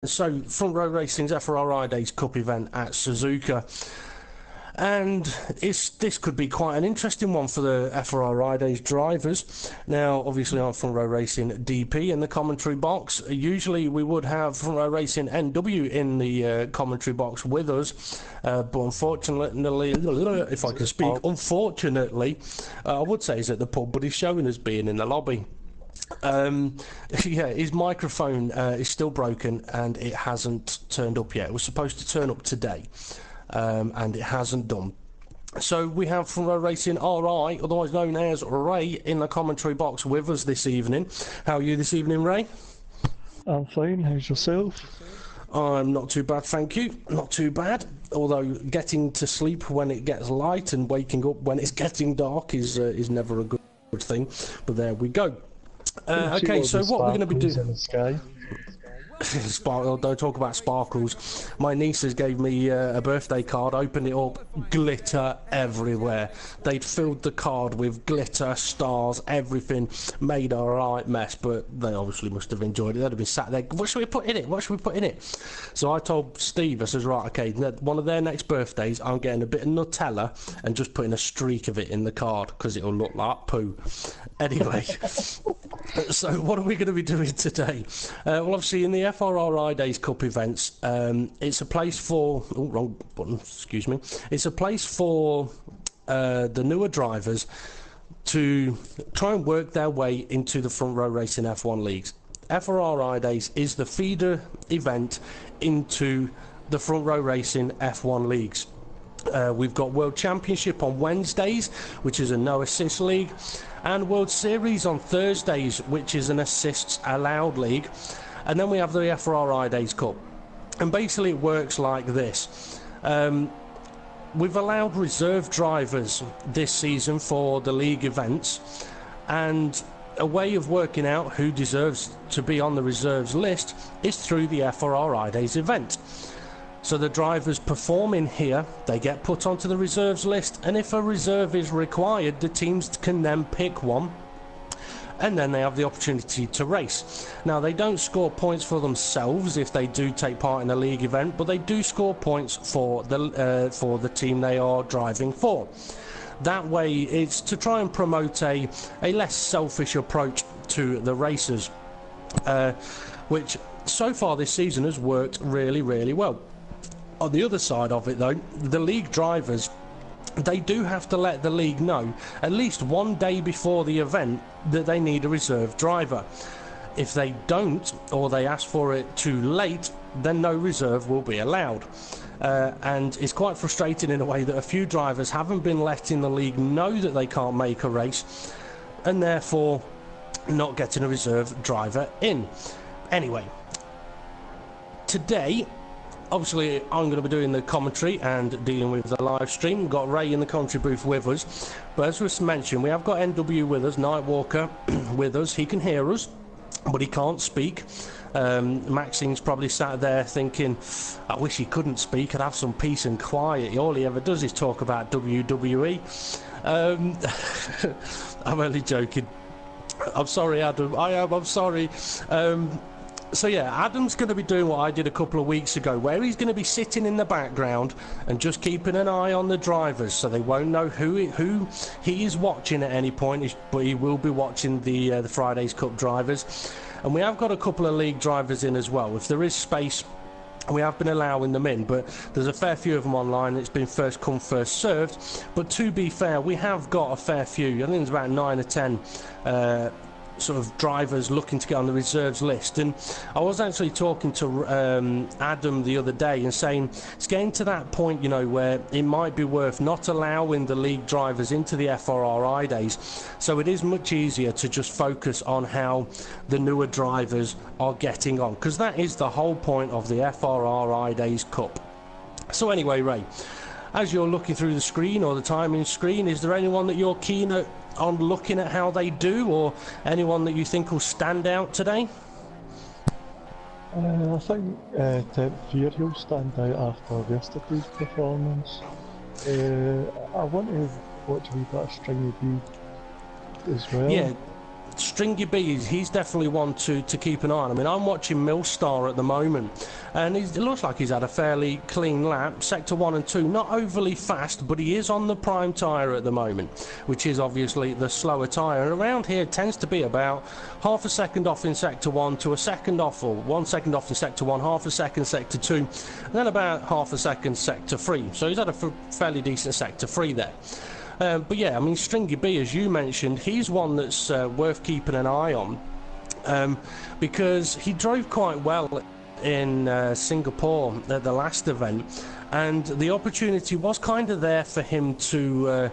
So, Front Row Racing's FRRI Days Cup event at Suzuka, and this could be quite an interesting one for the FRRI Days drivers. Now, obviously, I'm Front Row Racing DP in the commentary box. Usually, we would have Front Row Racing NW in the commentary box with us, but unfortunately, if I can speak, unfortunately, I would say he's at the pub, but he's showing us being in the lobby. Yeah, his microphone is still broken and it hasn't turned up yet. It was supposed to turn up today, and it hasn't done. So we have Front Row Racing RI, otherwise known as Ray, in the commentary box with us this evening. How are you this evening, Ray? I'm fine. How's yourself? I'm not too bad, thank you. Not too bad. Although getting to sleep when it gets light and waking up when it's getting dark is never a good thing. But there we go. Okay, so what we're going to be doing... Sparkle, don't talk about sparkles. My nieces gave me a birthday card, opened it up, glitter everywhere. They'd filled the card with glitter, stars, everything, made a right mess, but they obviously must have enjoyed it. They'd have been sat there, what should we put in it? What should we put in it? So I told Steve, I says, right, okay, one of their next birthdays, I'm getting a bit of Nutella and just putting a streak of it in the card, because it'll look like poo. Anyway, so what are we going to be doing today? Well, obviously in the FRRI Days Cup events, it's a place for... Oh, wrong button, excuse me. It's a place for the newer drivers to try and work their way into the Front Row Racing F1 leagues. FRRI Days is the feeder event into the Front Row Racing F1 leagues. We've got World Championship on Wednesdays, which is a no assist league, and World Series on Thursdays, which is an assists allowed league. And then we have the FRRI Days Cup. And basically it works like this. We've allowed reserve drivers this season for the league events, and a way of working out who deserves to be on the reserves list is through the FRRI Days event. So the drivers performing here, they get put onto the reserves list, and if a reserve is required, the teams can then pick one, and then they have the opportunity to race. Now, they don't score points for themselves if they do take part in a league event, but they do score points for the team they are driving for. That way, it's to try and promote a less selfish approach to the racers, which so far this season has worked really, really well. On the other side of it, though, the league drivers, they do have to let the league know at least one day before the event that they need a reserve driver. If they don't, or they ask for it too late, then no reserve will be allowed. And it's quite frustrating in a way that a few drivers haven't been letting the league know that they can't make a race, and therefore not getting a reserve driver in. Anyway, today, obviously, I'm going to be doing the commentary and dealing with the live stream. We've got Ray in the commentary booth with us. But as was mentioned, we have got NW with us, Nightwalker with us. He can hear us, but he can't speak. Maxine's probably sat there thinking, I wish he couldn't speak. I'd have some peace and quiet. All he ever does is talk about WWE. I'm only joking. I'm sorry, Adam. I'm sorry. So yeah, Adam's going to be doing what I did a couple of weeks ago, where he's going to be sitting in the background and just keeping an eye on the drivers, so they won't know who he is watching at any point, but he will be watching the Fridays Cup drivers. And we have got a couple of league drivers in as well. If there is space, we have been allowing them in, but there's a fair few of them online. It's been first come, first served. But to be fair, we have got a fair few. I think there's about 9 or 10 sort of drivers looking to get on the reserves list. And I was actually talking to Adam the other day and saying it's getting to that point, you know, where it might be worth not allowing the league drivers into the FRRI days, so it is much easier to just focus on how the newer drivers are getting on, because that is the whole point of the FRRI Days Cup. So anyway, Ray, as you're looking through the screen or the timing screen, is there anyone that you're keen on looking at how they do, or anyone that you think will stand out today? I think Tep Fear will stand out after yesterday's performance. I want to watch a wee bit of Stringy B as well. Yeah, Stringy B, he's definitely one to keep an eye on. I mean, I'm watching Millstar at the moment, and it looks like he's had a fairly clean lap. Sector 1 and 2, not overly fast, but he is on the prime tyre at the moment, which is obviously the slower tyre. And around here tends to be about half a second off in Sector 1 to a second off, or 1 second off in Sector 1, half a second Sector 2, and then about half a second Sector 3. So he's had a fairly decent Sector 3 there. But yeah, I mean, Stringy B, as you mentioned, he's one that's worth keeping an eye on, because he drove quite well in Singapore at the last event, and the opportunity was kind of there for him to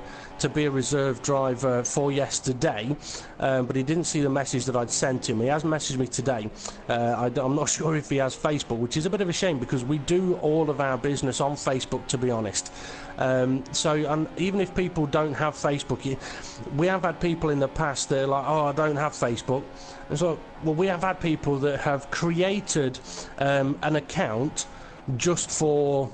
be a reserve driver for yesterday, but he didn't see the message that I'd sent him. He has messaged me today. I'm not sure if he has Facebook, which is a bit of a shame because we do all of our business on Facebook, to be honest. So even if people don't have Facebook, we have had people in the past that are like, oh, I don't have Facebook. And so, well, we have had people that have created an account just for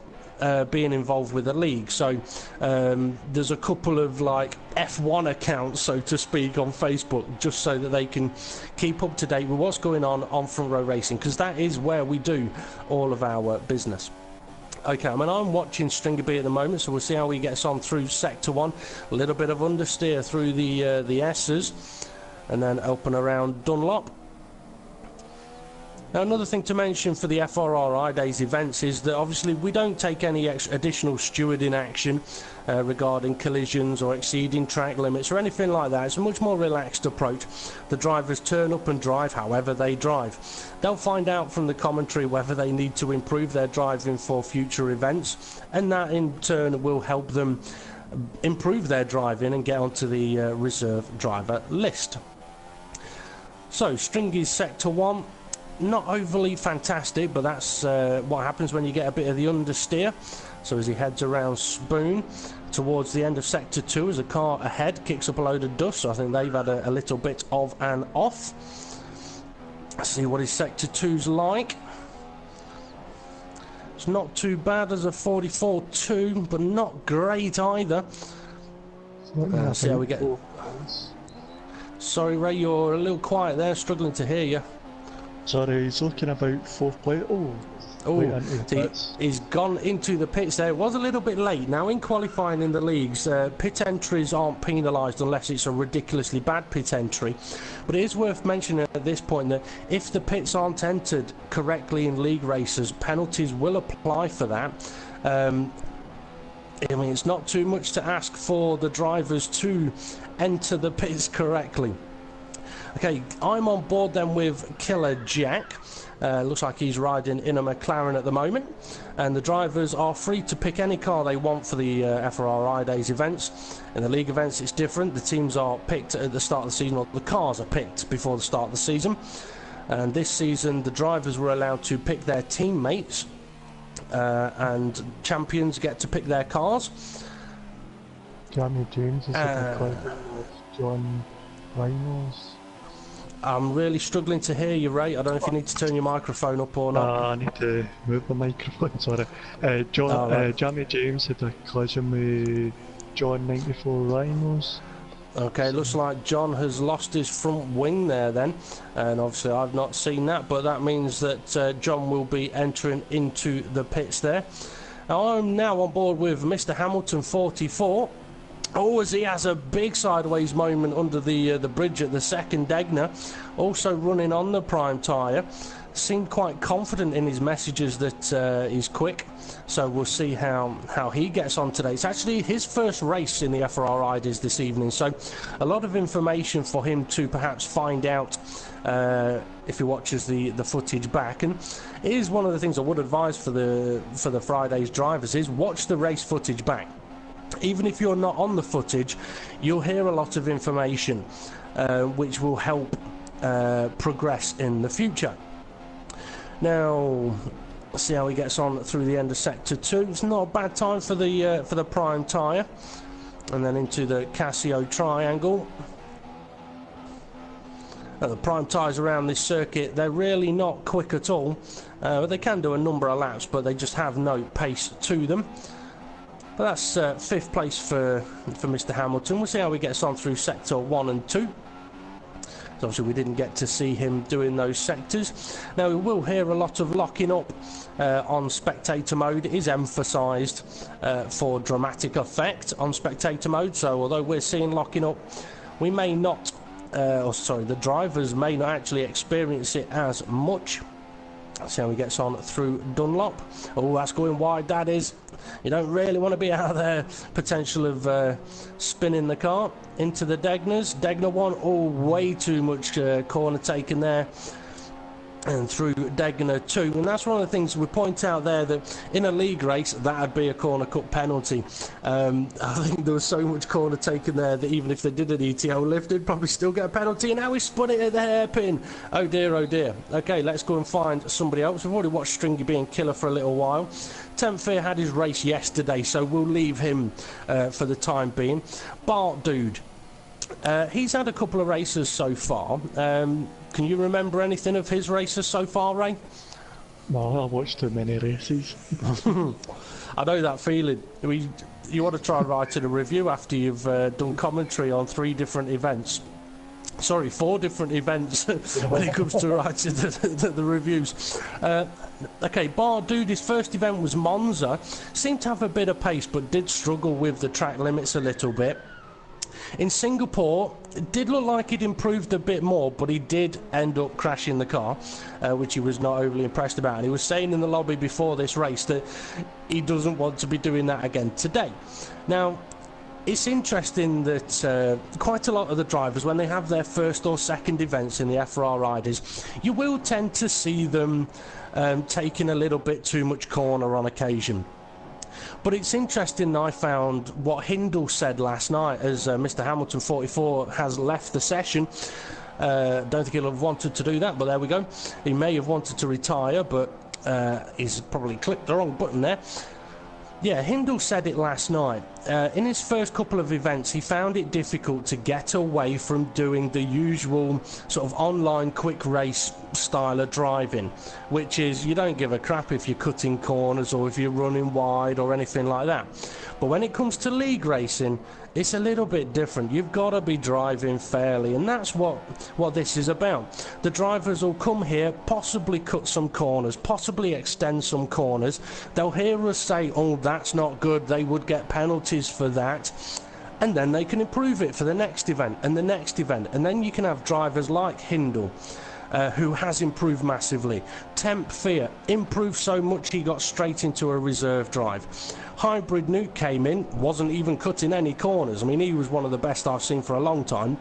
being involved with the league. So there's a couple of like F1 accounts, so to speak, on Facebook, just so that they can keep up to date with what's going on Front Row Racing, because that is where we do all of our business. Okay, I mean, I'm watching Stringy B at the moment, so we'll see how he gets on through Sector 1. A little bit of understeer through the S's, and then open around Dunlop. Now, another thing to mention for the FRRI Days events is that obviously we don't take any additional stewarding action regarding collisions or exceeding track limits or anything like that. It's a much more relaxed approach. The drivers turn up and drive however they drive. They'll find out from the commentary whether they need to improve their driving for future events, and that in turn will help them improve their driving and get onto the reserve driver list. So, Stringy's Sector 1. Not overly fantastic, but that's what happens when you get a bit of the understeer. So as he heads around Spoon towards the end of Sector 2, as a car ahead kicks up a load of dust, so I think they've had a little bit of an off. Let's see what his Sector 2's like. It's not too bad as a 44.2, but not great either. See how we get. Sorry, Ray, you're a little quiet there, struggling to hear you. Sorry, he's looking about fourth place. He's gone into the pits there. It was a little bit late. Now, in qualifying in the leagues, pit entries aren't penalised unless it's a ridiculously bad pit entry. But it is worth mentioning at this point that if the pits aren't entered correctly in league races, penalties will apply for that. I mean, it's not too much to ask for the drivers to enter the pits correctly. Okay, I'm on board then with Killer Jack. Looks like he's riding in a McLaren at the moment, and the drivers are free to pick any car they want for the FRRI Days events. In the league events it's different. The teams are picked at the start of the season, or the cars are picked before the start of the season. And this season the drivers were allowed to pick their teammates, and champions get to pick their cars. Jamie James is a colleague of John Rhinos. I'm really struggling to hear you, Ray. I don't know if you need to turn your microphone up or not. I need to move the microphone, sorry. Jamie James had a collision with John 94 Rhinos. Okay, looks like John has lost his front wing there then, and obviously I've not seen that, but that means that John will be entering into the pits there. Now, I'm now on board with Mr. Hamilton 44. Oh, as he has a big sideways moment under the bridge at the second Degner, also running on the prime tyre. Seemed quite confident in his messages that he's quick, so we'll see how he gets on today. It's actually his first race in the FRRI Days this evening, so a lot of information for him to perhaps find out if he watches the footage back. And it is one of the things I would advise for the Fridays drivers is watch the race footage back. Even if you're not on the footage, you'll hear a lot of information which will help progress in the future. Now, let's see how he gets on through the end of Sector 2. It's not a bad time for the prime tyre. And then into the Casio Triangle. The prime tyres around this circuit, they're really not quick at all. But they can do a number of laps, but they just have no pace to them. But that's 5th place for Mr. Hamilton. We'll see how he gets on through Sector 1 and 2. Obviously we didn't get to see him doing those sectors. Now we will hear a lot of locking up on spectator mode. It is emphasised for dramatic effect on spectator mode, so although we're seeing locking up, we may not, the drivers may not actually experience it as much. See how he gets on through Dunlop. Oh, that's going wide, that is. You don't really want to be out there. Potential of spinning the car into the Degners. Degner 1, oh, way too much corner taken there. And through Degner 2, and that's one of the things we point out there, that in a league race that would be a corner cut penalty. I think there was so much corner taken there that even if they did an ETO lift, they'd probably still get a penalty, and now he spun it at the hairpin. Oh dear, oh dear. Okay, let's go and find somebody else. We've already watched Stringy being killer for a little while. Tempfear had his race yesterday, so we'll leave him for the time being. Bart Dude, he's had a couple of races so far. Can you remember anything of his races so far, Ray? No, I watched too many races. I know that feeling. You want to try and write in a review after you've done commentary on 3 different events. Sorry, 4 different events when it comes to writing the reviews. Okay, Bar Dude, his first event was Monza. Seemed to have a bit of pace, but did struggle with the track limits a little bit. In Singapore, it did look like he'd improved a bit more, but he did end up crashing the car, which he was not overly impressed about. And he was saying in the lobby before this race that he doesn't want to be doing that again today. Now, it's interesting that quite a lot of the drivers, when they have their first or second events in the FRR riders, you will tend to see them taking a little bit too much corner on occasion. But it's interesting, I found what Hindle said last night as Mr. Hamilton 44 has left the session. Don't think he'll have wanted to do that, but there we go. He may have wanted to retire, but he's probably clicked the wrong button there. Yeah, Hindle said it last night. In his first couple of events, he found it difficult to get away from doing the usual sort of online quick race style of driving, which is you don't give a crap if you're cutting corners or if you're running wide or anything like that. But when it comes to league racing, it's a little bit different. You've got to be driving fairly, and that's what this is about. The drivers will come here, possibly cut some corners, possibly extend some corners. They'll hear us say, oh, that's not good, they would get penalties for that. And then they can improve it for the next event and the next event. And then you can have drivers like Hindle, who has improved massively. Tempfear improved so much he got straight into a reserve drive. Hybrid Nuke came in, wasn't even cutting any corners. I mean, he was one of the best I've seen for a long time.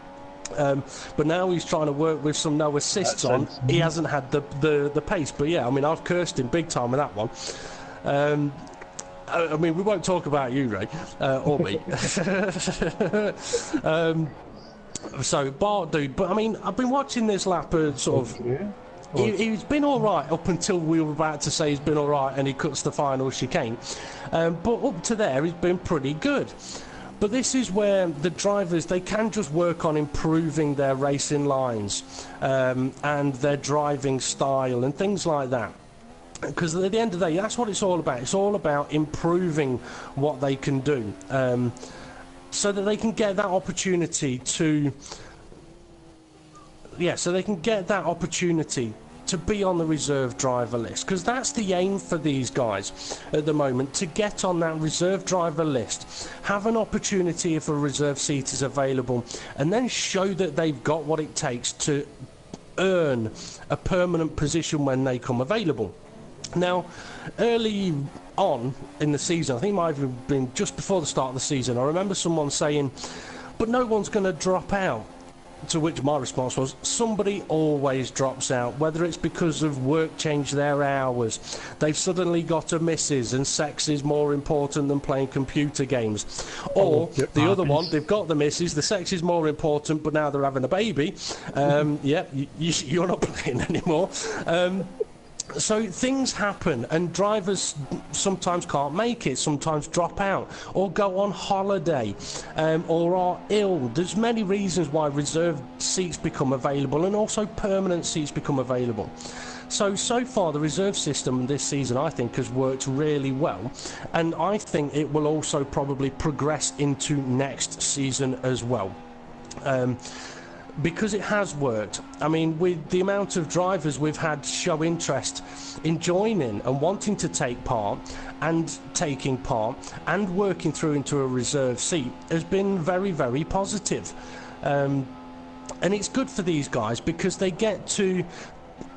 But now he's trying to work with some no assists on. He hasn't had the pace. But yeah, I mean, I've cursed him big time with that one. I mean, we won't talk about you, Ray, or me. So, Bart Dude, but I mean, I've been watching this lap sort of... He's been alright up until we were about to say he's been alright and he cuts the final chicane. But up to there, he's been pretty good. But this is where the drivers, they can just work on improving their racing lines and their driving style and things like that. Because at the end of the day, that's what it's all about. It's all about improving what they can do. So that they can get that opportunity to... Yeah, so they can get that opportunity to be on the reserve driver list, because that's the aim for these guys at the moment, to get on that reserve driver list, have an opportunity if a reserve seat is available, and then show that they've got what it takes to earn a permanent position when they come available. Now, early on in the season, I think it might have been just before the start of the season, I remember someone saying, but no one's going to drop out. To which my response was, somebody always drops out, whether it's because of work change their hours, they've suddenly got a missus and sex is more important than playing computer games, or the other one, they've got the missus, the sex is more important, but now they're having a baby. Yeah, you're not playing anymore. So things happen, and drivers sometimes can't make it, sometimes drop out, or go on holiday, or are ill. There's many reasons why reserved seats become available, and also permanent seats become available. So far the reserve system this season, I think, has worked really well, and I think it will also probably progress into next season as well. because it has worked. I mean, with the amount of drivers we've had show interest in joining and wanting to take part and taking part and working through into a reserve seat has been very, very positive. And it's good for these guys because they get to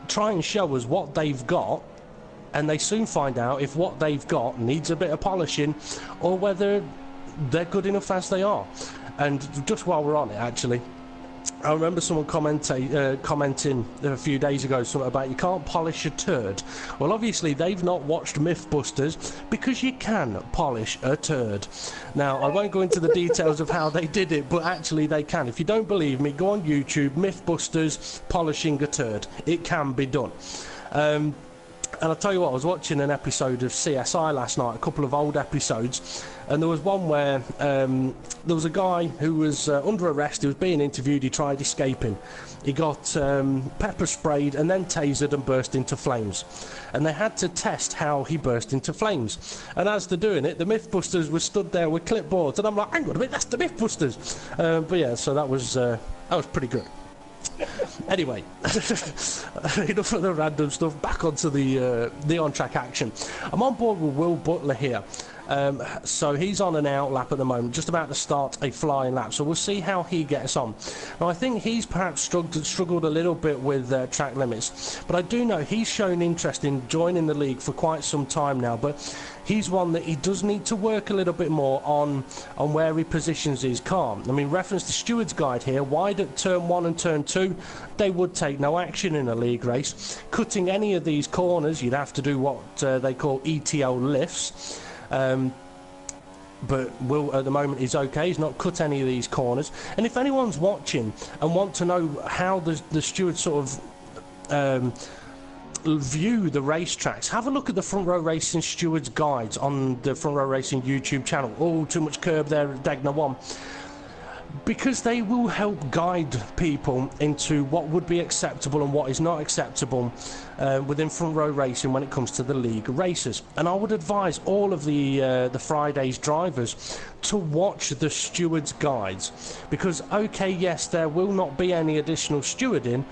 try and show us what they've got, and they soon find out if what they've got needs a bit of polishing or whether they're good enough as they are. And just while we're on it, actually, I remember someone commenting a few days ago something about you can't polish a turd. Well, obviously they've not watched Mythbusters, because you can polish a turd. Now, I won't go into the details of how they did it, but actually they can. If you don't believe me, go on YouTube, Mythbusters polishing a turd. It can be done. And I'll tell you what, I was watching an episode of CSI last night, a couple of old episodes, and there was one where there was a guy who was under arrest. He was being interviewed. He tried escaping. He got pepper sprayed and then tasered and burst into flames. And they had to test how he burst into flames. And as they're doing it, the Mythbusters were stood there with clipboards, and I'm like, hang on a minute, that's the Mythbusters. But yeah, so that was pretty good. Anyway, enough of the random stuff, back onto the on-track action. I'm on board with Will Butler here. So he's on an out lap at the moment, just about to start a flying lap, so we'll see how he gets on. Now, I think he's perhaps struggled a little bit with track limits, but I do know he's shown interest in joining the league for quite some time now, but he's one that he does need to work a little bit more on where he positions his car. I mean, reference the steward's guide here, wide at turn 1 and turn 2, they would take no action in a league race. Cutting any of these corners, you'd have to do what they call ETO lifts. But Will at the moment is okay. He's not cut any of these corners. And if anyone's watching and want to know how the stewards sort of view the racetracks, have a look at the Front Row Racing stewards guides on the Front Row Racing YouTube channel. Oh, too much curb there at Degner 1. Because they will help guide people into what would be acceptable and what is not acceptable within Front Row Racing when it comes to the league races. And I would advise all of the Fridays drivers to watch the stewards guides, because okay, yes, there will not be any additional stewarding,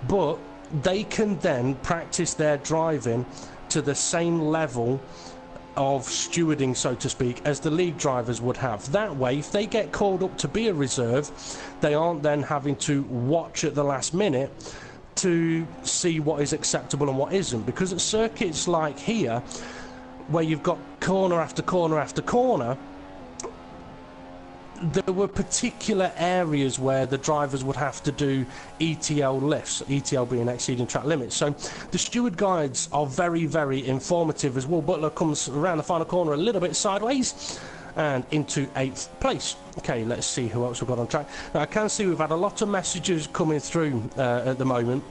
but they can then practice their driving to the same level of stewarding, so to speak, as the league drivers would have. That way, if they get called up to be a reserve, they aren't then having to watch at the last minute to see what is acceptable and what isn't. Because at circuits like here, where you've got corner after corner after corner, there were particular areas where the drivers would have to do ETL lifts, ETL being exceeding track limits. So the steward guides are very, very informative as Will Butler comes around the final corner a little bit sideways and into 8th place. Okay, let's see who else we've got on track. Now, I can see we've had a lot of messages coming through at the moment.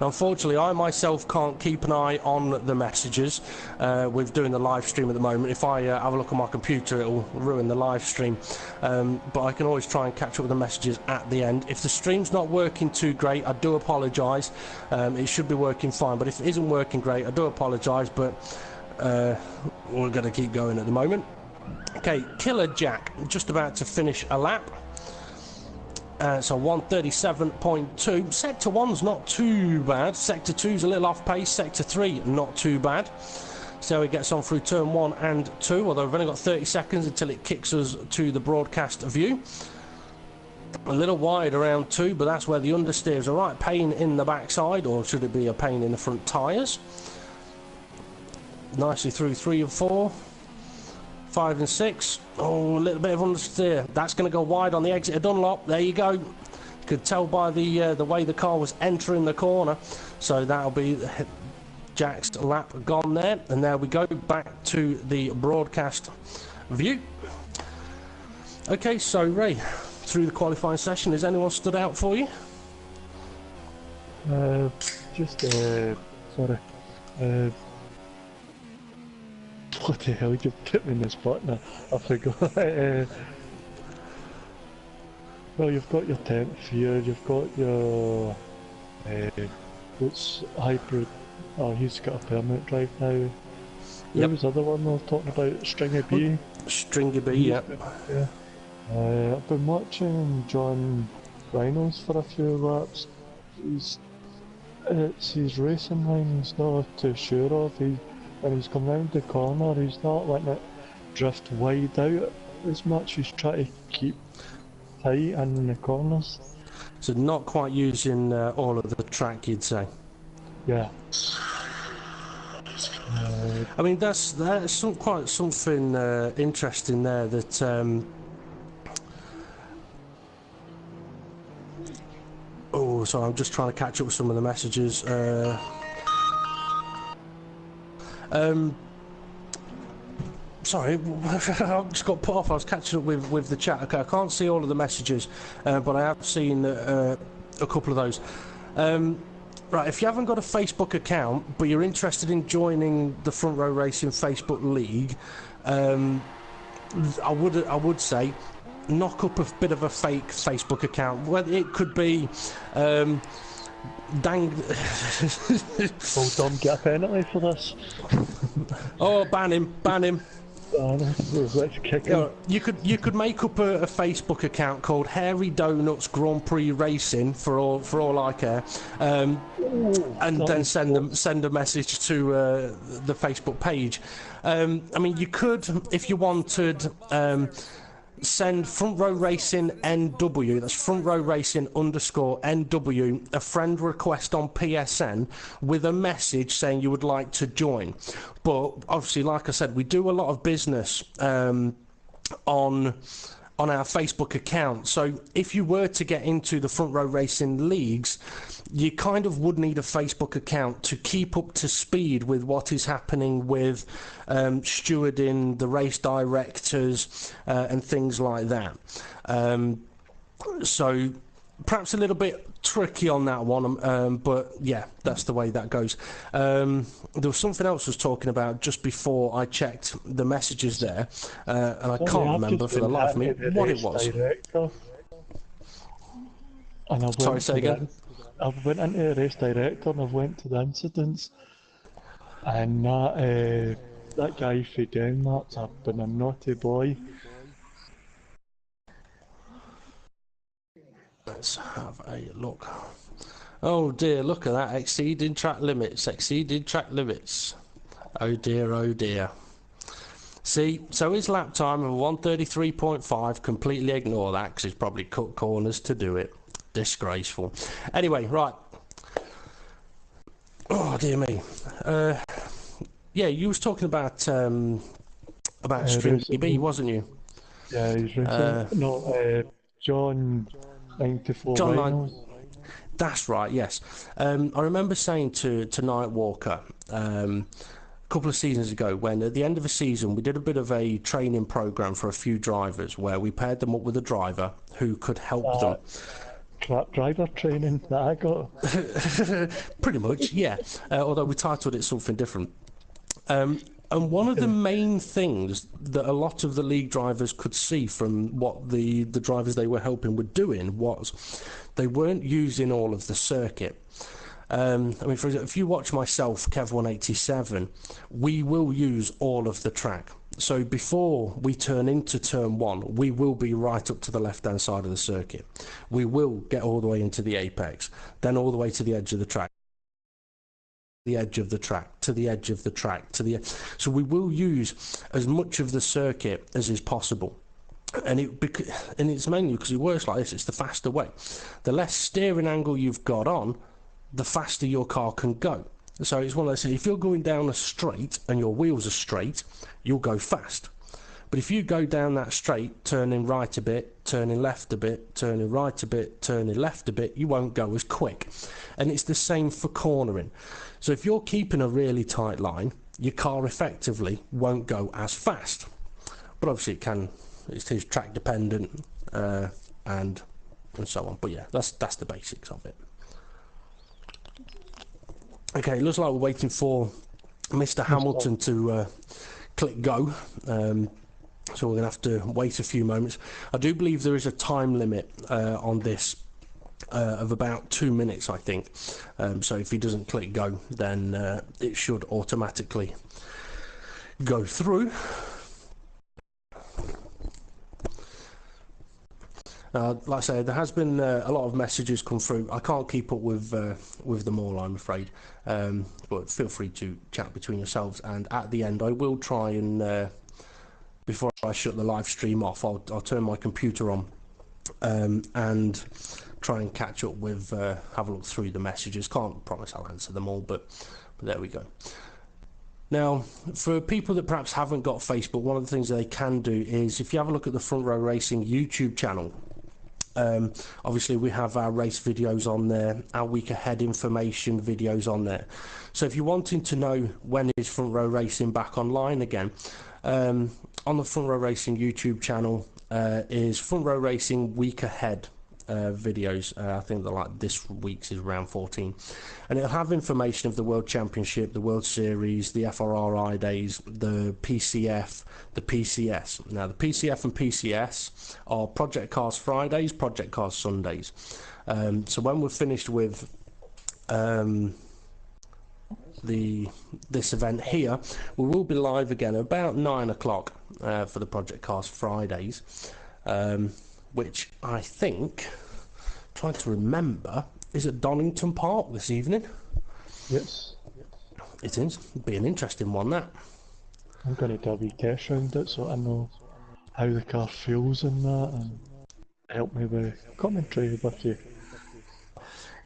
Unfortunately, I myself can't keep an eye on the messages with doing the live stream at the moment. If I have a look on my computer, it'll ruin the live stream, but I can always try and catch up with the messages at the end. If the stream's not working too great, I do apologise. It should be working fine, but if it isn't working great, I do apologise, but we're going to keep going at the moment. Okay, Killer Jack just about to finish a lap. So 137.2. Sector 1's not too bad. Sector 2's a little off pace. Sector 3 not too bad. So he gets on through turn 1 and 2, although we've only got 30 seconds until it kicks us to the broadcast view. A little wide around 2, but that's where the understeer is a right pain in the backside, or should it be a pain in the front tyres. Nicely through 3 and 4. 5 and 6. Oh, a little bit of understeer. That's going to go wide on the exit of Dunlop. There you go. You could tell by the way the car was entering the corner. So that'll be Jack's lap gone there. And there we go, back to the broadcast view. Okay, so Ray, through the qualifying session, has anyone stood out for you? Sorry. What the hell, you put me in the spot now. I forgot. Well, you've got your 10th here, you've got your what's hybrid. Oh, he's got a permanent drive now. Yep. There was the other one I was talking about, Stringy B. Stringy B, yeah. I've been watching John rhinos for a few laps. It's his racing line he's not too sure of. When he's come round the corner, he's not letting it drift wide out as much. He's trying to keep tight in the corners. So not quite using all of the track, you'd say. Yeah. I mean, that's quite something interesting there. That oh, sorry, I'm just trying to catch up with some of the messages. Sorry, I just got put off. I was catching up with the chat. Okay, I can't see all of the messages, but I have seen a couple of those. Right, if you haven't got a Facebook account, but you're interested in joining the Front Row Racing Facebook League, I would say knock up a bit of a fake Facebook account. Well, it could be dang. Will Dom get a penalty for this? Oh, ban him. Let's kick him. You could make up a Facebook account called Hairy Donuts Grand Prix Racing for all I care, and then send a message to the Facebook page. I mean, you could, if you wanted, send Front Row Racing NW, that's Front Row Racing _NW, a friend request on PSN with a message saying you would like to join. But obviously, like I said, we do a lot of business on our Facebook account. So if you were to get into the Front Row Racing leagues, you kind of would need a Facebook account to keep up to speed with what is happening with stewarding, the race directors, and things like that. So perhaps a little bit tricky on that one, but yeah, that's the way that goes. There was something else I was talking about just before I checked the messages there, and I can't remember for the life of me what it was. Sorry, say again? I went into the race director and I went to the incidents, and that guy for doing that's been a naughty boy. Let's have a look. Oh dear, look at that. Exceeding track limits. Oh dear. See, so his lap time of 1:33.5, completely ignore that because he's probably cut corners to do it. Disgraceful. Anyway, right. Oh dear me. Yeah, you was talking about String B, wasn't you? Yeah, he's racing. John 94 John Rhinos. That's right, yes. I remember saying to Night Walker a couple of seasons ago, when at the end of a season we did a bit of a training program for a few drivers where we paired them up with a driver who could help them. Driver training that I got. Pretty much, yeah. Although we titled it something different. And one of the main things that a lot of the league drivers could see from what the drivers they were helping were doing was they weren't using all of the circuit. I mean, for example, if you watch myself, Kev187, we will use all of the track. So before we turn into turn one, we will be right up to the left-hand side of the circuit. We will get all the way into the apex, then all the way to the edge of the track. The edge of the track, to the edge of the track, to the edge. So we will use as much of the circuit as is possible. And it's mainly because it works like this, it's the faster way. The less steering angle you've got on, the faster your car can go. So it's one of those things, if you're going down a straight and your wheels are straight, you'll go fast. But if you go down that straight, turning right a bit, turning left a bit, turning right a bit, turning left a bit, you won't go as quick. And it's the same for cornering. So if you're keeping a really tight line, your car effectively won't go as fast. But obviously it is track dependent and so on. But yeah, that's the basics of it. Okay, it looks like we're waiting for Mr. Hamilton to click go. So we're going to have to wait a few moments. I do believe there is a time limit on this of about 2 minutes, I think. So if he doesn't click go, then it should automatically go through. Like I say, there has been a lot of messages come through. I can't keep up with them all, I'm afraid. But feel free to chat between yourselves. And at the end, I will try and before I shut the live stream off, I'll turn my computer on and try and catch up with, have a look through the messages. Can't promise I'll answer them all, but there we go. Now, for people that perhaps haven't got Facebook, one of the things they can do is, if you have a look at the Front Row Racing YouTube channel, obviously we have our race videos on there, our week ahead information videos on there. So if you're wanting to know when is Front Row Racing back online again, on the Front Row Racing YouTube channel is Front Row Racing week ahead videos. I think they're like this week's is round 14, and it'll have information of the World Championship, the World Series, the FRRI days, the PCF, the PCS. Now the PCF and PCS are Project Cars Fridays, Project Cars Sundays. So when we're finished with this event here, we will be live again about 9 o'clock for the Project Cars Fridays, which I think, trying to remember, is at Donington Park this evening. Yes. It is. It'll be an interesting one, that. I'm going to do a wee test round it so I know how the car feels in that, and help me with commentary with you.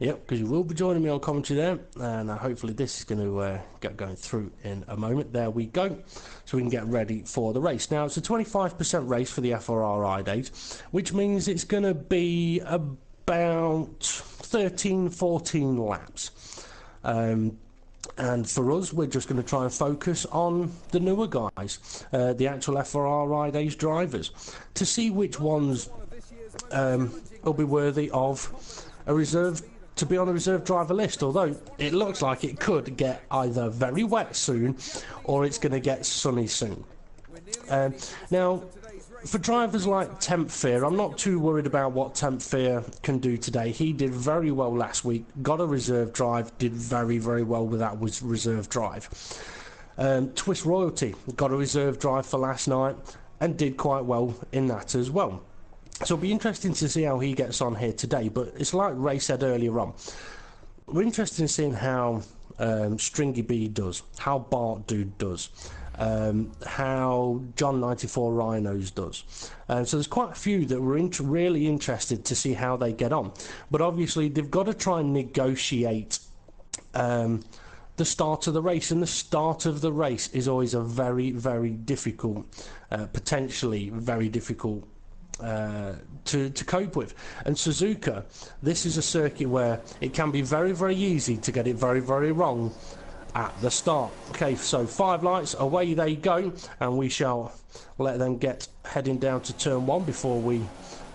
Yep, because you will be joining me on commentary there, and hopefully this is going to get going through in a moment. There we go, so we can get ready for the race. Now, it's a 25% race for the FRRI days, which means it's going to be about 13-14 laps. And for us, we're just going to try and focus on the newer guys, the actual FRRI days drivers, to see which ones will be worthy of a reserve, to be on a reserve driver list, although it looks like it could get either very wet soon or it's going to get sunny soon. Now, for drivers like Temp Fear, I'm not too worried about what Temp Fear can do today. He did very well last week, got a reserve drive, did very, very well with that reserve drive. Twist Royalty got a reserve drive for last night and did quite well in that as well. So it'll be interesting to see how he gets on here today, but it's like Ray said earlier on. We're interested in seeing how Stringy B does, how Bart Dude does, how John 94 Rhinos does. So there's quite a few that we're really interested to see how they get on. But obviously they've got to try and negotiate the start of the race, and the start of the race is always a very, very difficult, potentially very difficult to cope with. And Suzuka, this is a circuit where it can be very, very easy to get it very, very wrong at the start. Okay, so 5 lights, away they go, and we shall let them get heading down to turn 1 before we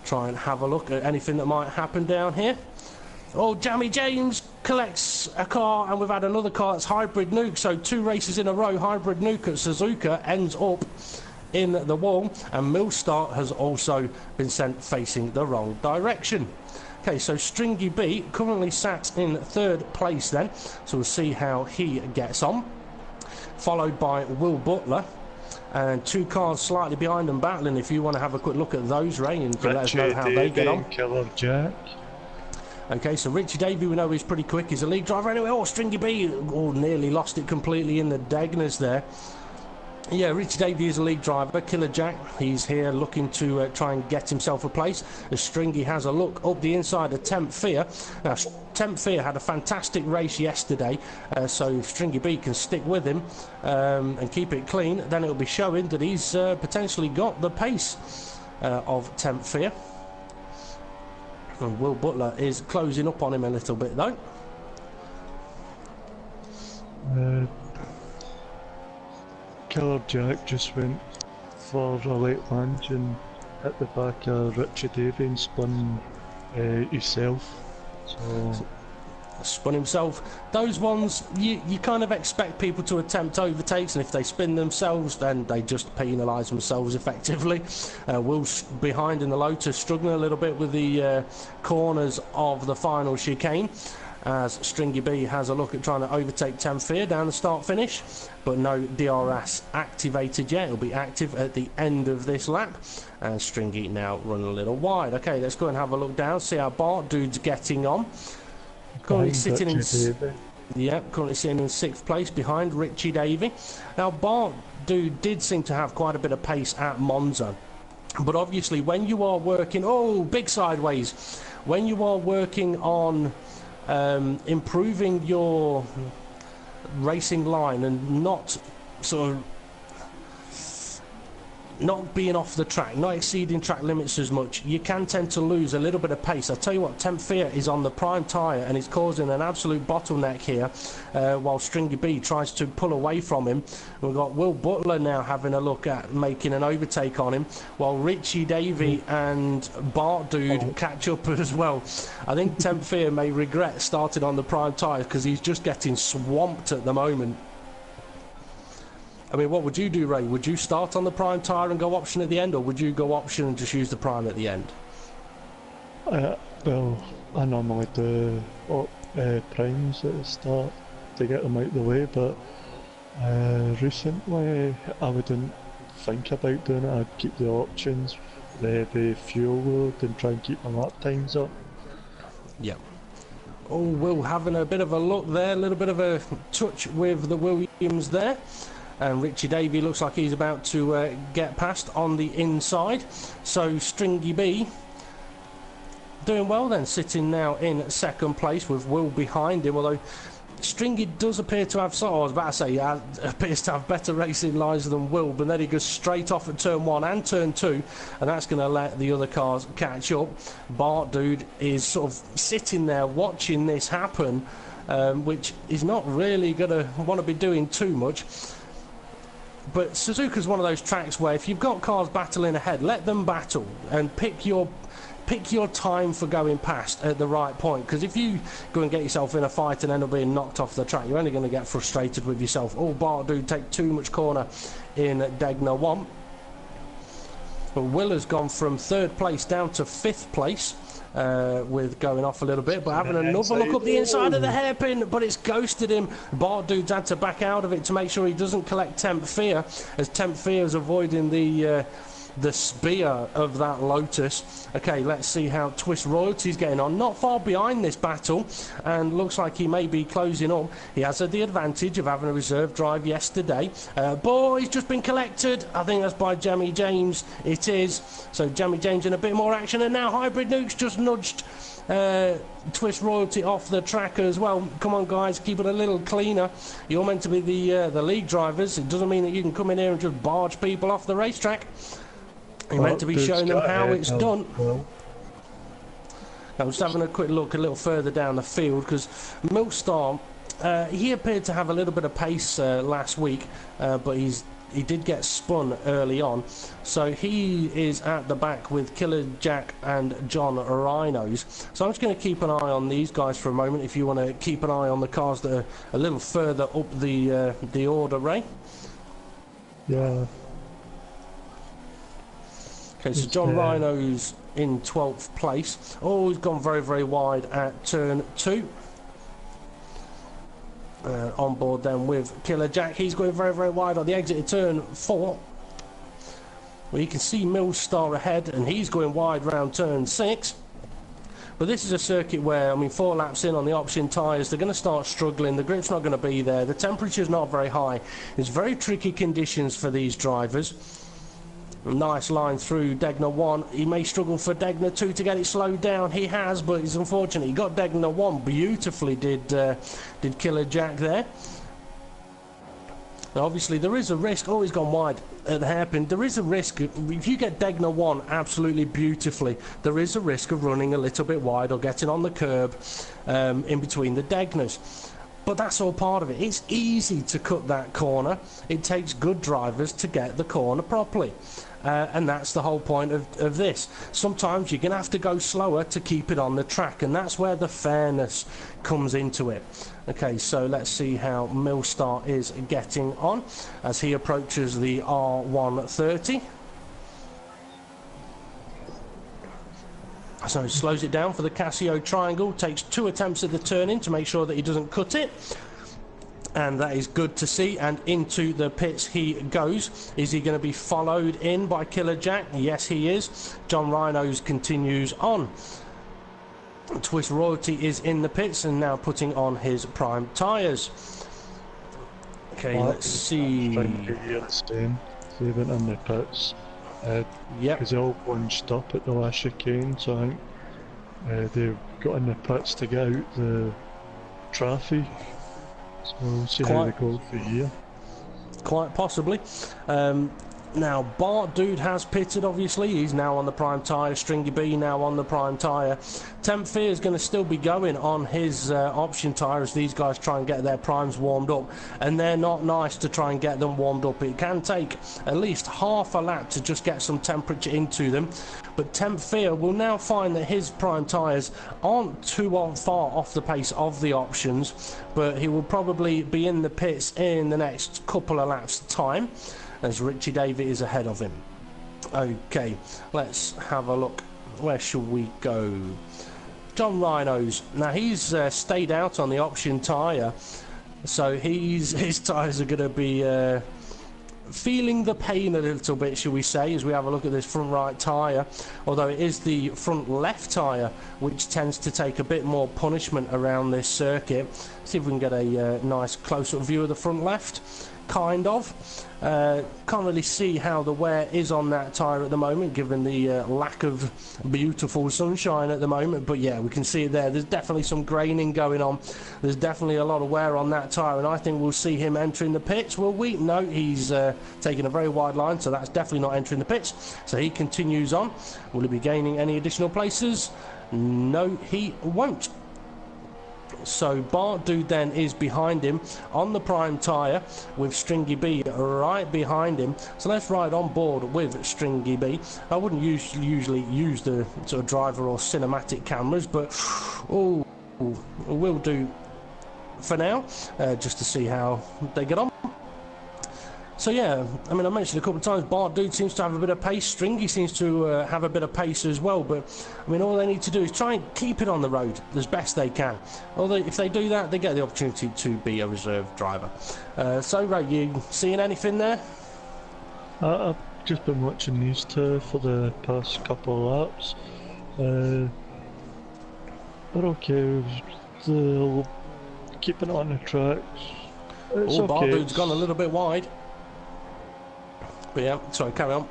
try and have a look at anything that might happen down here. Oh, Jamie James collects a car, and we've had another car that's Hybrid Nuke, so 2 races in a row. Hybrid Nuke at Suzuka ends up in the wall, and Millstart has also been sent facing the wrong direction. Okay, so Stringy B currently sat in 3rd place then, so we'll see how he gets on, followed by Will Butler, and 2 cars slightly behind them battling. If you want to have a quick look at those, Ray, and let us know how they get on. Killer Jack. Okay, so Richie Davey, we know he's pretty quick, he's a lead driver anyway. Oh, Stringy B, oh, nearly lost it completely in the Degners there. Yeah, Richie Davey is a lead driver. Killer Jack, he's here looking to try and get himself a place, as Stringy has a look up the inside of Temp Fear. Now, Temp Fear had a fantastic race yesterday, so if Stringy B can stick with him and keep it clean, then it'll be showing that he's potentially got the pace of Temp Fear. And Will Butler is closing up on him a little bit though. Killer Jack just went for a late lunge and hit the back of Richie Davey and spun himself. So Spun himself. Those ones, you kind of expect people to attempt overtakes, and if they spin themselves, then they just penalise themselves effectively. Will's behind in the Lotus, struggling a little bit with the corners of the final chicane. as Stringy B has a look at trying to overtake Temfear down the start-finish, but no DRS activated yet. It'll be active at the end of this lap, and Stringy now running a little wide. Okay, let's go and have a look down, see how Bart Dude's getting on. Currently sitting in... Yep, currently sitting in 6th place behind Richie Davey. Now, Bart Dude did seem to have quite a bit of pace at Monza, but obviously when you are working... Oh, big sideways! When you are working on improving your racing line and not sort of not being off the track, not exceeding track limits as much, you can tend to lose a little bit of pace. I'll tell you what, Temfear is on the prime tyre and is causing an absolute bottleneck here, while Stringy B tries to pull away from him. We've got Will Butler now having a look at making an overtake on him, while Richie Davey and Bart Dude catch up as well. I think Temfear may regret starting on the prime tyre because he's just getting swamped at the moment. I mean, what would you do, Ray? Would you start on the prime tyre and go option at the end, or would you go option and just use the prime at the end? Well, I normally do primes at the start to get them out of the way, but recently I wouldn't think about doing it. I'd keep the options, the fuel load, and try and keep my lap times up. Yep. Oh, Will having a bit of a look there, a little bit of a touch with the Williams there. And Richie Davey looks like he's about to get past on the inside. So Stringy B doing well then, sitting now in 2nd place with Will behind him, although Stringy does appear to have, I was about to say, appears to have better racing lines than Will, but then he goes straight off at turn 1 and turn 2, and that's going to let the other cars catch up. Bart Dude is sort of sitting there watching this happen, which is not really going to want to be doing too much. But Suzuka's one of those tracks where if you've got cars battling ahead, let them battle and pick your time for going past at the right point, because if you go and get yourself in a fight and end up being knocked off the track, you're only going to get frustrated with yourself. Oh, Bart Dude take too much corner in Degner 1. But Will has gone from 3rd place down to 5th place. With going off a little bit, but having another look up the inside of the hairpin, but it's ghosted him. Bart Dude's had to back out of it to make sure he doesn't collect Temfear, as Temfear is avoiding the spear of that Lotus. Okay, let's see how Twist Royalty's getting on. Not far behind this battle, and looks like he may be closing up. He has had the advantage of having a reserve drive yesterday. But he's just been collected. I think that's by Jamie James. It is. So Jamie James in a bit more action, and now Hybrid Nuke's just nudged Twist Royalty off the track as well. Come on, guys, keep it a little cleaner. You're meant to be the league drivers. It doesn't mean that you can come in here and just barge people off the racetrack. You're meant to be showing them how it's done. I'm just having a quick look a little further down the field, because Milkstar, he appeared to have a little bit of pace last week, but he did get spun early on, so he is at the back with Killer Jack and John Rhinos. So I'm just going to keep an eye on these guys for a moment, if you want to keep an eye on the cars that are a little further up the order, Ray. Yeah. Okay, so John Rhino's in 12th place. Oh, he's gone very, very wide at turn 2. On board then with Killer Jack. He's going very, very wide on the exit of turn 4. Well, you can see Millstar ahead, and he's going wide round turn 6. But this is a circuit where, I mean, 4 laps in on the option tyres, they're going to start struggling. The grip's not going to be there. The temperature's not very high. It's very tricky conditions for these drivers. Nice line through Degner 1. He may struggle for Degner 2 to get it slowed down. He has, but it's unfortunate. He got Degner 1 beautifully, did Killer Jack there. Now, obviously, there is a risk. Oh, he's gone wide at the hairpin. There is a risk. If you get Degner 1 absolutely beautifully, there is a risk of running a little bit wide or getting on the curb in between the Degners. But that's all part of it. It's easy to cut that corner. It takes good drivers to get the corner properly. And that's the whole point of this. Sometimes you're going to have to go slower to keep it on the track, and that's where the fairness comes into it. Okay, so let's see how Millstar is getting on as he approaches the R130. So he slows it down for the Casio triangle, takes 2 attempts at the turn-in to make sure that he doesn't cut it. And that is good to see, and into the pits he goes. Is he going to be followed in by Killer Jack? Yes, he is. John Rhinos continues on. Twist Royalty is in the pits and now putting on his prime tyres. Okay, let's see. They went in the pits. Yep. Because they all bunched up at the last chicane, so I think they got in the pits to get out the traffic. So we'll see how they go for here. Quite possibly. Now, Bart Dude has pitted, obviously. He's now on the prime tyre. Stringy B now on the prime tyre. Temp Fear is going to still be going on his option tyre as these guys try and get their primes warmed up. And they're not nice to try and get them warmed up. It can take at least half a lap to just get some temperature into them. But Temp Fear will now find that his prime tyres aren't too far off the pace of the options. But he will probably be in the pits in the next couple of laps' time, as Richie David is ahead of him. Okay, let's have a look. Where should we go? John Rhinos. Now he's stayed out on the option tyre, so his tyres are going to be feeling the pain a little bit, shall we say, as we have a look at this front right tyre, although it is the front left tyre which tends to take a bit more punishment around this circuit. See if we can get a nice close-up view of the front left. Kind of. Can't really see how the wear is on that tyre at the moment, given the lack of beautiful sunshine at the moment, but yeah, we can see it there. There's definitely some graining going on. There's definitely a lot of wear on that tyre, and I think we'll see him entering the pits. Will we? No, he's taking a very wide line, so that's definitely not entering the pits. So he continues on. Will he be gaining any additional places? No, he won't. So Bart Dude then is behind him on the prime tyre with Stringy B right behind him. So let's ride on board with Stringy B. I wouldn't usually use the sort of driver or cinematic cameras, but we'll do for now, just to see how they get on. So yeah, I mean, I mentioned a couple of times, Bart Dude seems to have a bit of pace, Stringy seems to have a bit of pace as well, but I mean, all they need to do is try and keep it on the road as best they can. Although if they do that, they get the opportunity to be a reserve driver. So Ray, you seeing anything there? I've just been watching these two for the past couple of laps. They're okay, they're keeping it on the tracks. It's okay. Bart Dude's gone a little bit wide. But yeah, sorry, carry on.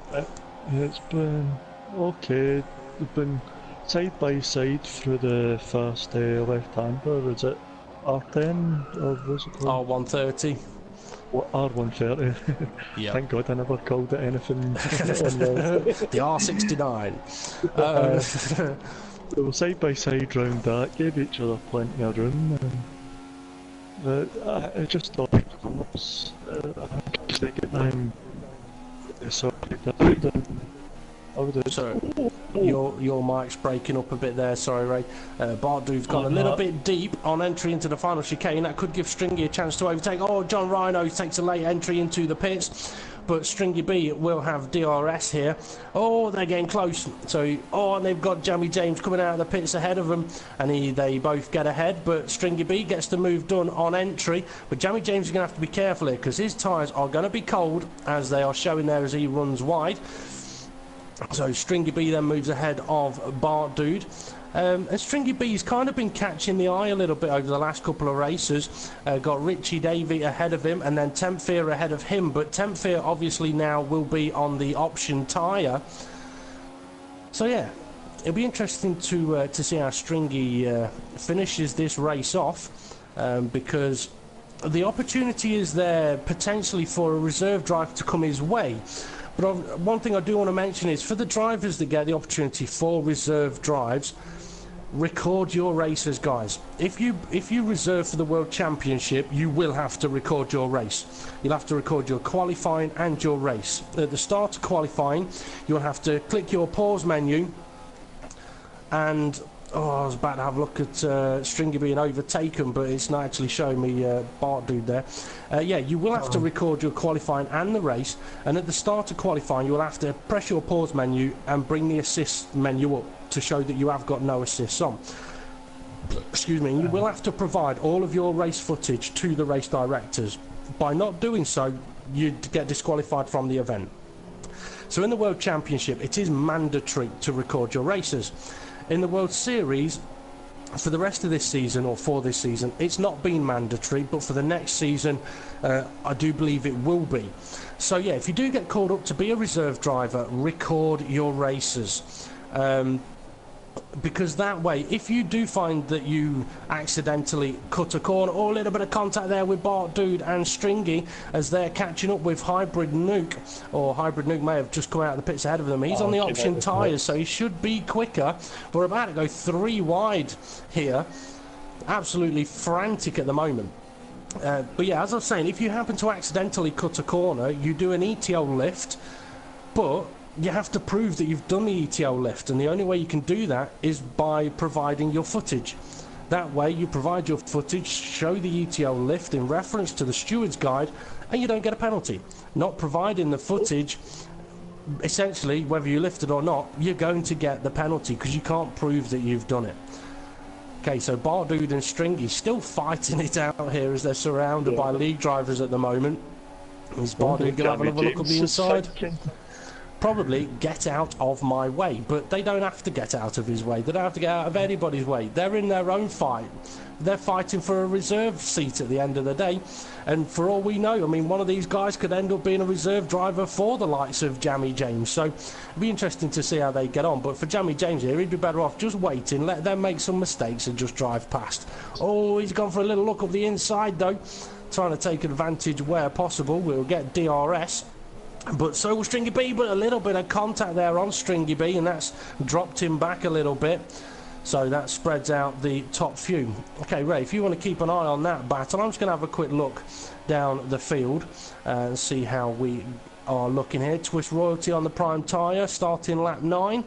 It's been okay. They've been side by side through the first left-hander. Is it R10 or what's it called? R130. What, R130? Yeah. Thank God I never called it anything. The R69. They were side by side round that, gave each other plenty of room. I just thought it was Sorry, your mic's breaking up a bit there, sorry Ray. Bart Dude's gone a little bit deep on entry into the final chicane. That could give Stringy a chance to overtake. Oh, John Rhino takes a late entry into the pits, but Stringy B will have DRS here. Oh, they're getting close. So, and they've got Jamie James coming out of the pits ahead of them, and they both get ahead, but Stringy B gets the move done on entry. But Jamie James is going to have to be careful here, because his tyres are going to be cold, as they are showing there as he runs wide. So Stringy B then moves ahead of Bart Dude. And Stringy B's kind of been catching the eye a little bit over the last couple of races. Got Richie Davey ahead of him, and then Temp Fear ahead of him. But Temp Fear obviously now will be on the option tyre. So yeah, it'll be interesting to see how Stringy finishes this race off, because the opportunity is there potentially for a reserve drive to come his way. But one thing I do want to mention is, for the drivers that get the opportunity for reserve drives, record your races, guys. If you reserve for the World Championship, you will have to record your race. You'll have to record your qualifying and your race. At the start of qualifying, you'll have to click your pause menu, and I was about to have a look at Stringy being overtaken, but it's not actually showing me Bart Dude there. Yeah, you will have to record your qualifying and the race, and at the start of qualifying, you'll have to press your pause menu and bring the assist menu up to show that you have got no assists on. Excuse me. You will have to provide all of your race footage to the race directors. By not doing so, you get disqualified from the event. So in the World Championship, it is mandatory to record your races. In the World Series, for the rest of this season, or for this season, it's not been mandatory, but for the next season, I do believe it will be. So yeah, if you do get called up to be a reserve driver, record your races. Because that way, if you do find that you accidentally cut a corner, or a little bit of contact there with Bart Dude and Stringy as they're catching up with Hybrid Nuke, or Hybrid Nuke may have just come out of the pits ahead of them. He's on the option tyres, so he should be quicker. We're about to go 3 wide here. Absolutely frantic at the moment. But yeah, as I was saying, if you happen to accidentally cut a corner, you do an ETO lift, but you have to prove that you've done the ETO lift, and the only way you can do that is by providing your footage. That way you provide your footage, show the ETO lift in reference to the steward's guide, and you don't get a penalty. Not providing the footage, essentially, whether you lifted or not, you're going to get the penalty because you can't prove that you've done it. Okay, so Bardude and Stringy still fighting it out here as they're surrounded by league drivers at the moment. Is Bardude going to have another look at the inside? Probably get out of my way, but they don't have to get out of his way. They don't have to get out of anybody's way. They're in their own fight. They're fighting for a reserve seat at the end of the day, and for all we know, I mean, one of these guys could end up being a reserve driver for the likes of Jammy James, so it'll be interesting to see how they get on. But for Jammy James here, he'd be better off just waiting, let them make some mistakes and just drive past. Oh, he's gone for a little look up the inside though, trying to take advantage where possible. We'll get DRS. But so will Stringy B, but a little bit of contact there on Stringy B, and that's dropped him back a little bit. So that spreads out the top few. Okay, Ray, if you want to keep an eye on that battle, I'm just going to have a quick look down the field and see how we are looking here. Twist Royalty on the prime tyre, starting lap 9.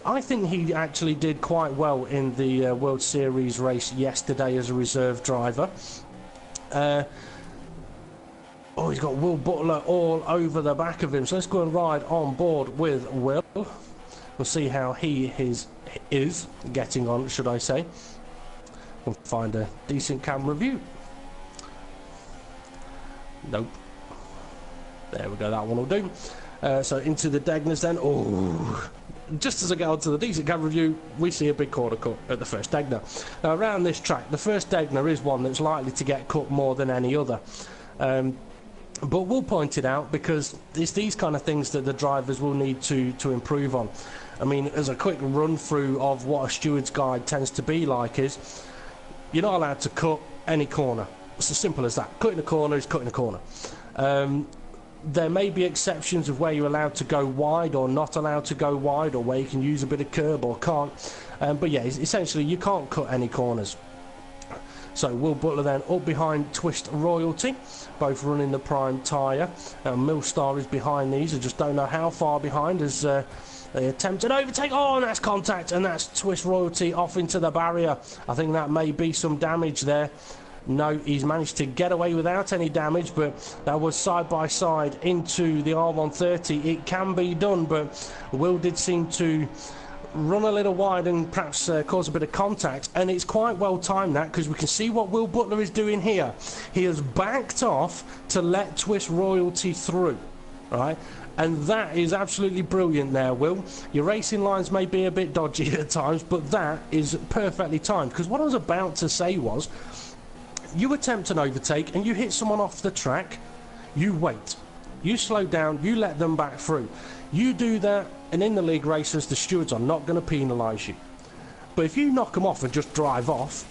I think he actually did quite well in the World Series race yesterday as a reserve driver. Oh, he's got Will Butler all over the back of him. So let's go and ride on board with Will. We'll see how he is getting on, should I say. We'll find a decent camera view. Nope. There we go, that one will do. So into the Degners then. Oh, just as I get onto the decent camera view, we see a big corner cut at the first Degner. Now around this track, the first Degner is one that's likely to get cut more than any other. But we'll point it out because it's these kind of things that the drivers will need to improve on. I mean, as a quick run through of what a steward's guide tends to be like is, you're not allowed to cut any corner. It's as simple as that. Cutting a corner is cutting a corner. There may be exceptions of where you're allowed to go wide or not allowed to go wide, or where you can use a bit of curb or can't. But yeah, essentially you can't cut any corners. So Will Butler then up behind Twist Royalty, both running the prime tyre. Millstar is behind these. I just don't know how far behind as they attempt an overtake. Oh, and that's contact, and that's Twist Royalty off into the barrier. I think that may be some damage there. No, he's managed to get away without any damage, but that was side by side into the R130. It can be done, but Will did seem to run a little wide and perhaps cause a bit of contact, and it's quite well timed that, because we can see what Will Butler is doing here. He has backed off to let Twist Royalty through, right? And that is absolutely brilliant there, Will. Your racing lines may be a bit dodgy at times, but that is perfectly timed, because what I was about to say was, you attempt an overtake and you hit someone off the track, you wait, you slow down, you let them back through. You do that, and in the league races, the stewards are not going to penalise you. But if you knock them off and just drive off,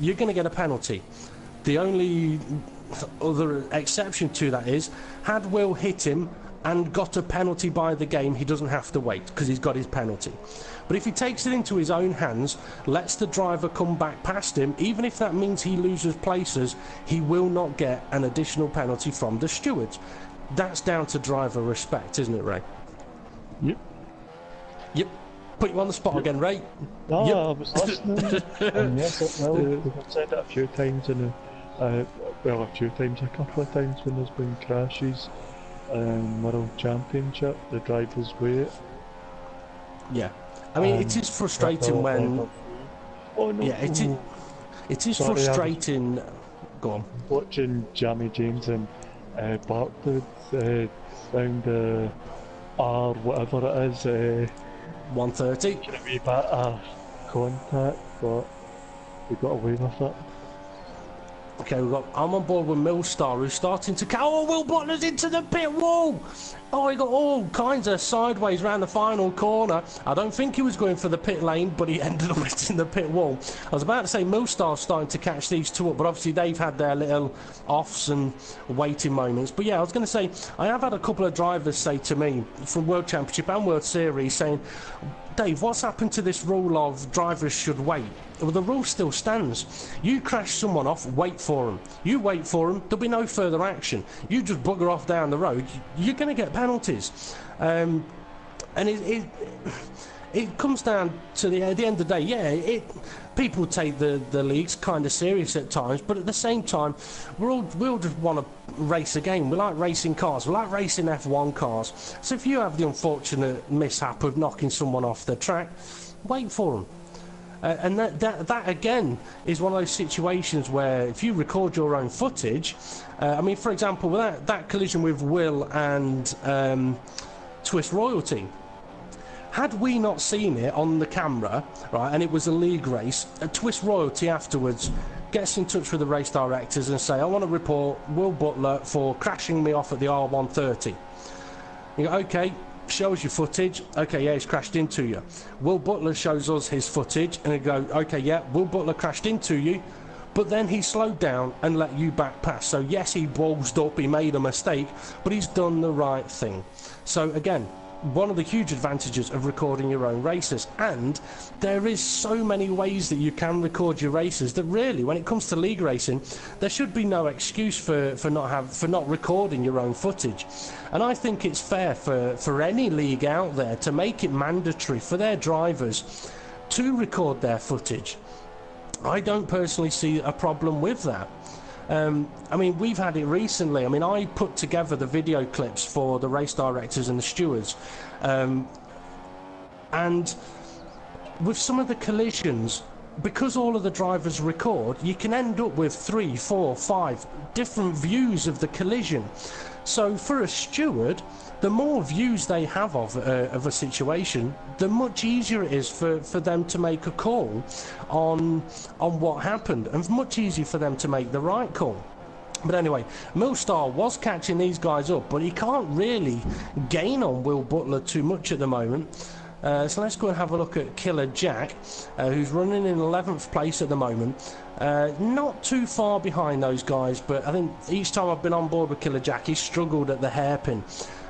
you're going to get a penalty. The only other exception to that is, had Will hit him and got a penalty by the game, he doesn't have to wait because he's got his penalty. But if he takes it into his own hands, lets the driver come back past him, even if that means he loses places, he will not get an additional penalty from the stewards. That's down to driver respect, isn't it, Ray? Yep. Yep. Put you on the spot again, Ray. No, yep. I was listening. And yes, well, we've said it a few times, and a couple of times when there's been crashes. World Championship, the drivers wait. Yeah, I mean, it is frustrating when... Oh no! Yeah, it is Sorry, frustrating... Go on. Watching Jamie James and Barclays down R whatever it is, 130. get a wee bit of contact, but we got away with it. Okay, I'm on board with Millstar, who's starting to... Oh, Will Butler's into the pit wall! Oh, he got all kinds of sideways round the final corner. I don't think he was going for the pit lane, but he ended up hitting the pit wall. I was about to say Millstar's starting to catch these two up, but obviously they've had their little offs and waiting moments. But yeah, I was going to say, I have had a couple of drivers say to me, from World Championship and World Series, saying, Dave, what's happened to this rule of drivers should wait? Well, the rule still stands. You crash someone off, wait for them. You wait for them, there'll be no further action. You just bugger off down the road, you're going to get penalties. And it comes down to the end of the day, yeah, people take the leagues kind of serious at times, but at the same time, we all just want to race a game. We like racing cars, we like racing F1 cars. So if you have the unfortunate mishap of knocking someone off the track, wait for them. And that again is one of those situations where if you record your own footage, I mean, for example, with that collision with Will and Twist Royalty, had we not seen it on the camera, right, and it was a league race, a Twist Royalty afterwards gets in touch with the race directors and say, I want to report Will Butler for crashing me off at the R130. You go, okay, shows your footage, okay, yeah, he's crashed into you. Will Butler shows us his footage, and they go, okay, yeah, Will Butler crashed into you, but then he slowed down and let you back pass. So yes, he ballsed up, he made a mistake, but he's done the right thing. So again, one of the huge advantages of recording your own races, and there is so many ways that you can record your races that really, when it comes to league racing, there should be no excuse for not recording your own footage. And I think it's fair for any league out there to make it mandatory for their drivers to record their footage. I don't personally see a problem with that. I mean, we've had it recently. I mean, I put together the video clips for the race directors and the stewards, and with some of the collisions, because all of the drivers record, you can end up with 3, 4, 5 different views of the collision. So for a steward, the more views they have of a situation, the much easier it is for them to make a call on what happened, and much easier for them to make the right call. But anyway, Millstar was catching these guys up, but he can't really gain on Will Butler too much at the moment. So let's go and have a look at Killer Jack, who's running in 11th place at the moment. Not too far behind those guys, but I think each time I've been on board with Killer Jack, he's struggled at the hairpin.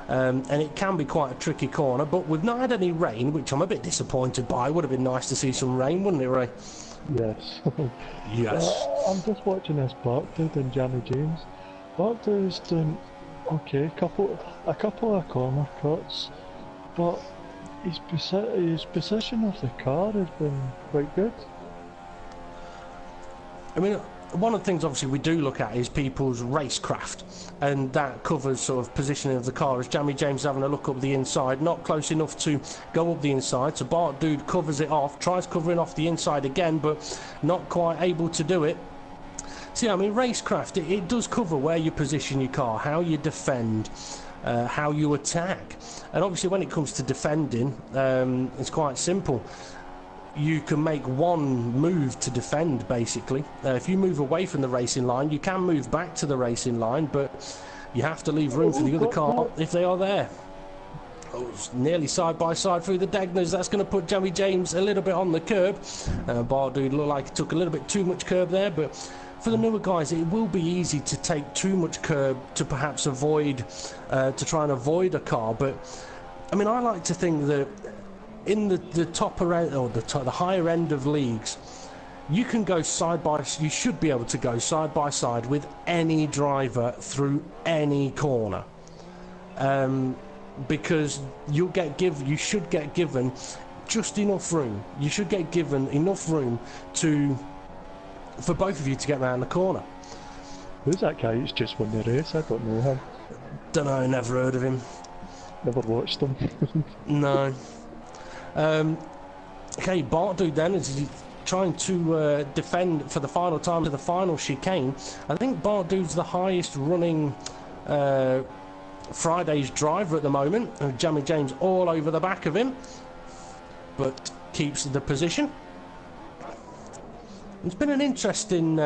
And it can be quite a tricky corner, but we've not had any rain, which I'm a bit disappointed by. Would have been nice to see some rain, wouldn't it, Ray? Yes. Yes. I'm just watching this Barclay and Jamie James. Barclay's doing okay, a couple of corner cuts, but his position of the car has been quite good. I mean, one of the things obviously we do look at is people's racecraft, and that covers sort of positioning of the car. As Jamie James having a look up the inside, not close enough to go up the inside, so Bart Dude covers it off, tries covering off the inside again, but not quite able to do it. So yeah, I mean, racecraft, it does cover where you position your car, how you defend, how you attack. And obviously when it comes to defending, it's quite simple. You can make one move to defend, basically. If you move away from the racing line, you can move back to the racing line, but you have to leave room for the other car if they are there. Oh, it's nearly side by side through the Degners. That's going to put Jamie James a little bit on the curb. Bardude looked like he took a little bit too much curb there, but for the newer guys, it will be easy to take too much curb to perhaps avoid, to try and avoid a car. But I mean, I like to think that in the topper end, or the higher end of leagues, you can go you should be able to go side by side with any driver through any corner, because you should get given just enough room. You should get given enough room for both of you to get around the corner. Who's that guy who's just won the race? I don't know him. Don't know, never heard of him. Never watched him. No. Okay, Bartu then is trying to defend for the final time to the final chicane. I think Bartu's the highest running Friday's driver at the moment. Jamie James all over the back of him, but keeps the position. It's been an interesting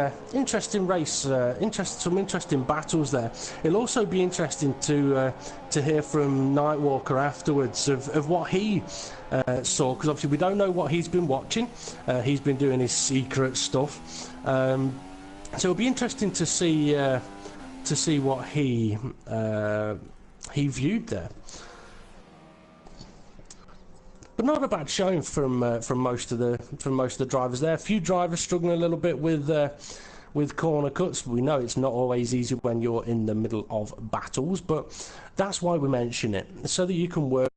race, some interesting battles there. It'll also be interesting to hear from Nightwalker afterwards of what he saw, because obviously we don't know what he's been watching. He's been doing his secret stuff, so it'll be interesting to see what he viewed there. But not a bad showing from most of the drivers there. A few drivers struggling a little bit with corner cuts. We know it's not always easy when you're in the middle of battles, but that's why we mention it, so that you can work